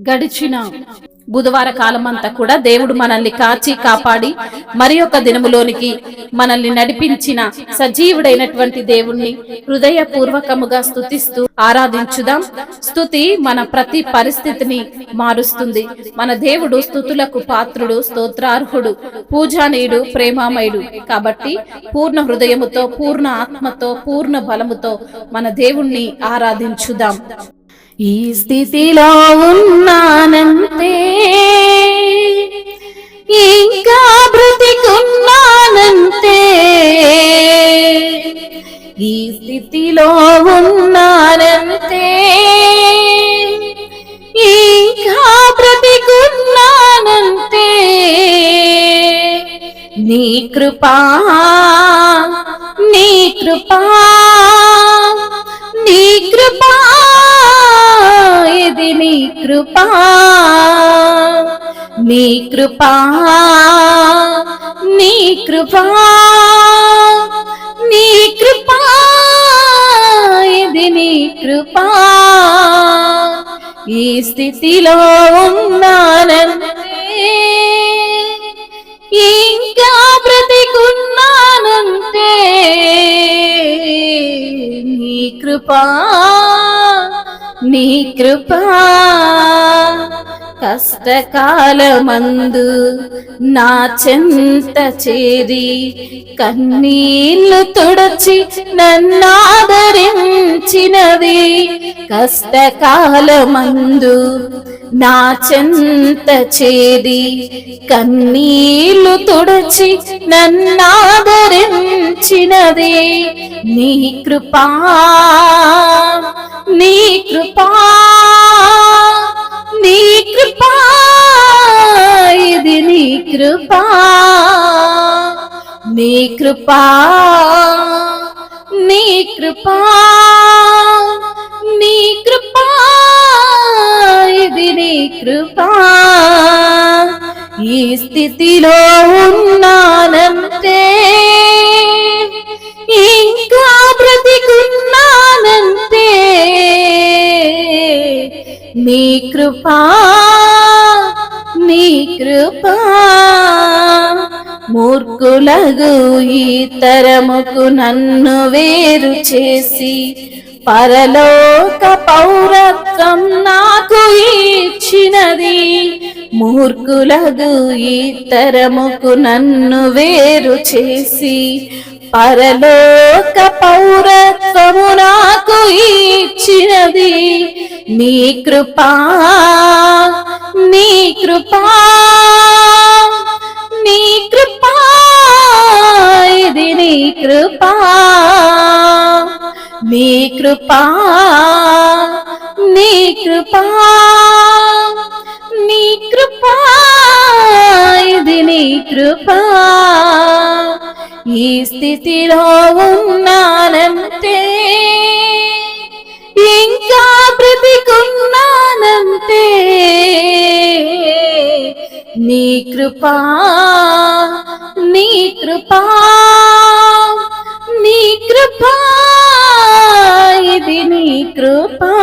గడిచిన బుధవార కాలమంతా కూడా దేవుడు మనల్ని కాచి కాపాడి మరి ఒక దినములోనికి మనల్ని నడిపించిన సజీవుడైనటువంటి దేవుణ్ణి హృదయపూర్వకముగా స్తుతిస్తూ ఆరాధించుదాం. స్తుతి మన ప్రతి పరిస్థితిని మారుస్తుంది. మన దేవుడు స్తుతులకు పాత్రుడు, స్తోత్రార్హుడు, పూజానీయుడు, ప్రేమామయుడు. కాబట్టి పూర్ణ హృదయముతో, పూర్ణ ఆత్మతో, పూర్ణ బలముతో మన దేవుణ్ణి ఆరాధించుదాం. ఈ స్థితిలో ఉన్నానంతే, ఇంకా బ్రతికున్నానంతే. ఈ స్థితిలో ఉన్నానంతే, ఇంకా బ్రతికున్నానంతే. నీ కృపా, నీ కృపా, నీ కృపా, ఇది నీ కృపా, నీ కృపా, నీ కృపా, నీ కృపా, ఇది నీ కృపా. ఈ స్థితిలో ఉన్నానంతే, ఇంకా బ్రతికున్నానంతే. నీ కృపా, నీ కృపా. కష్టకాలమందు నా చెంత చేరి కన్నీళ్లు తుడచి నన్నాదరించినది. కష్టకాలమందు నా చెంత చేరి కన్నీళ్లు తుడచి నన్నాదరించినది. నీ కృపా, నీ కృపా, నీ కృపా, ఇది నీ కృపా, నీ కృపా, నీ కృపా, నీ కృపా, ఇది నీ కృపా. ఈ స్థితిలో ఉన్నానంతే, ఇంకా బ్రతికున్నానంతే. నీ కృపా, నీ కృపా. మూర్ఖులగు ఈ తరముకు నన్ను వేరు చేసి పరలోక పౌరత్వం నాకు ఇచ్చినది. మూర్ఖులగు ఈ తరముకు నన్ను వేరు చేసి పరలోక పౌరత్వము నాకు ఇచ్చినది. నీ కృపా, నీ కృపా, నీ కృపా, ఇది నీ కృపా, నీ కృపా, నీ కృపా, నీ కృపా, ఇది నీ కృపా. ఈ స్థితిలో ఉన్నానంతే, ఇంకా బ్రతికున్నానంతే. నీ కృపా, నీ కృపా, నీ కృపా, ఇది నీ కృపా.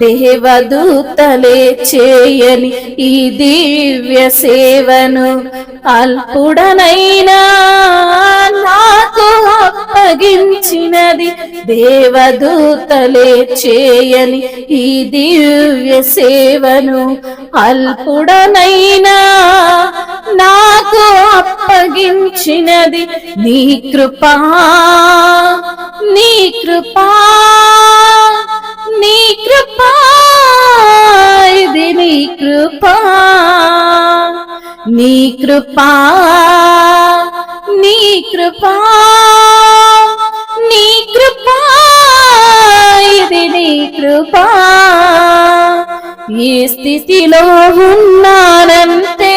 దేవదూతలే చేయని ఈ దివ్య సేవను అల్పుడనైనా నాకు అప్పగించినది. దేవదూతలే చేయని ఈ దివ్య సేవను అల్పుడనైనా నాకు అప్పగించినది. నీ కృపా, నీ కృపా, నీ కృపా, ఇది నీ కృపా, నీ కృపా, నీ కృపా, నీ కృపా, ఇది నీ కృపా. ఈ స్థితిలో ఉన్నానంతే,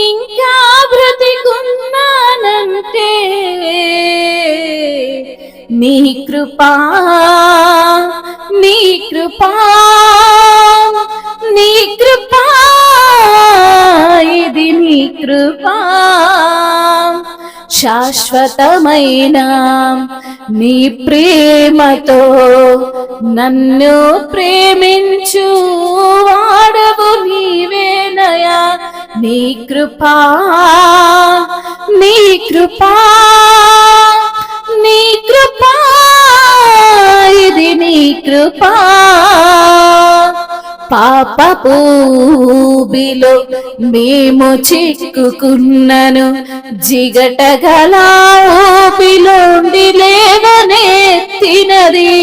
ఇంకా బ్రతికున్నానంతే. నీ కృపా, నీ కృపా, నీ కృపా, ఇది నీ కృపా. శాశ్వతమైన నీ ప్రేమతో నన్ను ప్రేమించు వాడవు నీవేనయా. నీ కృపా నీ కృపా నీ కృపా ఇది నీ కృపా. పాపపు ఊబిలో మేము చిక్కుకున్నను, జిగటగల ఊబిలోండి లేవనెత్తినది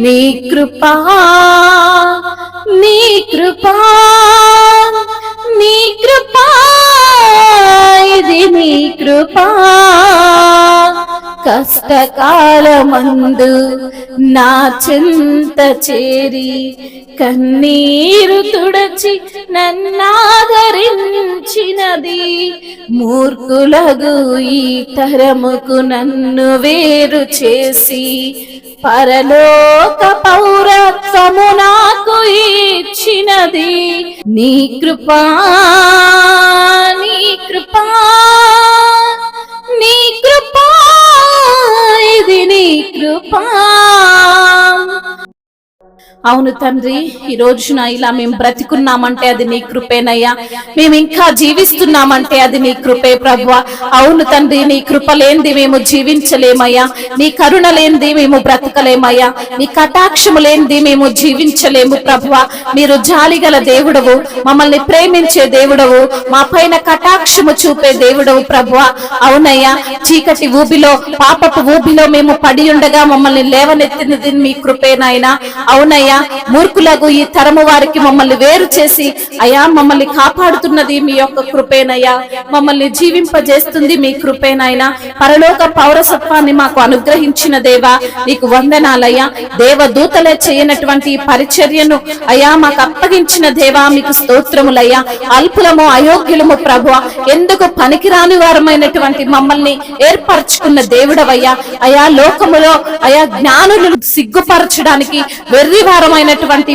నీ కృపా నీ కృపా నీ కృపా ఇది నీ కృపా. కష్టకాలమందు నా చెంత చేరి కన్నీరు తుడచి నన్నాదరించినది మూర్ఖులగు ఈ తరముకు నన్ను వేరు చేసి పరలోక పౌరత్వము నాకు ఇచ్చినది నీ కృపా నీ కృపా నీ కృపా ఇది నీ కృపా. అవును తండ్రి, ఈ రోజున ఇలా మేము బ్రతికున్నామంటే అది నీ కృపేనయ్యా. మేము ఇంకా జీవిస్తున్నామంటే అది నీ కృపే ప్రభువా. అవును తండ్రి, నీ కృప లేనిది మేము జీవించలేమయ్యా, నీ కరుణ లేనిది మేము బ్రతకలేమయ్యా, నీ కటాక్షము లేనిది మేము జీవించలేము ప్రభువా. మీరు జాలిగల దేవుడవు, మమ్మల్ని ప్రేమించే దేవుడవు, మా పైన కటాక్షము చూపే దేవుడవు ప్రభువా. అవునయ్యా, చీకటి ఊబిలో పాపపు ఊబిలో మేము పడి ఉండగా మమ్మల్ని లేవనెత్తినది మీ కృపేనాయనా. అవునయ్యా, మూర్ఖులకు ఈ తరము వారికి మమ్మల్ని వేరు చేసి అయా మమ్మల్ని కాపాడుతున్నది మీ యొక్క కృపేనయ్యా. మమ్మల్ని జీవింపజేస్తుంది మీ కృపేనైనా. పరలోక పౌరసత్వాన్ని మాకు అనుగ్రహించిన దేవా నీకు వందనాలయ్యా. దేవదూతలే చేయనటువంటి పరిచర్యను అయా మాకు అప్పగించిన దేవా మీకు స్తోత్రములయ్యా. అల్పులము అయోగ్యులము ప్రభువా, ఎందుకు పనికిరాని వారమైనటువంటి మమ్మల్ని ఏర్పరచుకున్న దేవుడవయ్యా. అయా లోకములో అయా జ్ఞానులు సిగ్గుపరచడానికి వెర్రివారమైనటువంటి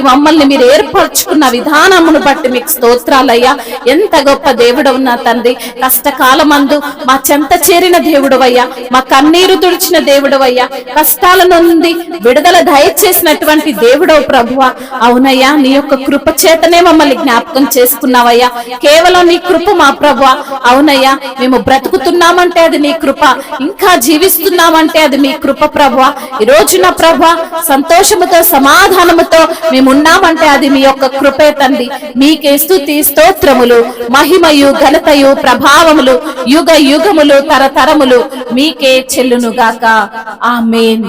మమ్మల్ని మీరు ఏర్పరచుకున్న విధానమును బట్టి మీకు స్తోత్రాలయ్యా. ఎంత గొప్ప దేవుడవు నా తండ్రి. కష్టకాలమందు మా చెంత చేరిన దేవుడవయ్యా, మా కన్నీరు తుడిచిన దేవుడవయ్యా, కష్టాల నుండి విడుదల దయచేసినటువంటి దేవుడవు ప్రభువా. అవునయ్యా, నీ యొక్క కృప చేతనే మమ్మల్ని జ్ఞాపకం చేసుకున్నావయ్యా. కేవలం నీ కృప మా ప్రభువా. అవునయ్యా, మేము బ్రతుకుతున్నామంటే అది నీ కృప, ఇంకా జీవిస్తున్నామంటే అది మీ కృప ప్రభువా. ఈ రోజున ప్రభువా సంతోషముతో సమాధానముతో మేమున్నామంటే అది మీ యొక్క కృపే తండ్రి. మీకే స్తుతి స్తోత్రములు, మహిమయు ఘనతయు ప్రభావములు యుగ యుగములు తరతరములు మీకే చెల్లునుగాక. ఆమేన్.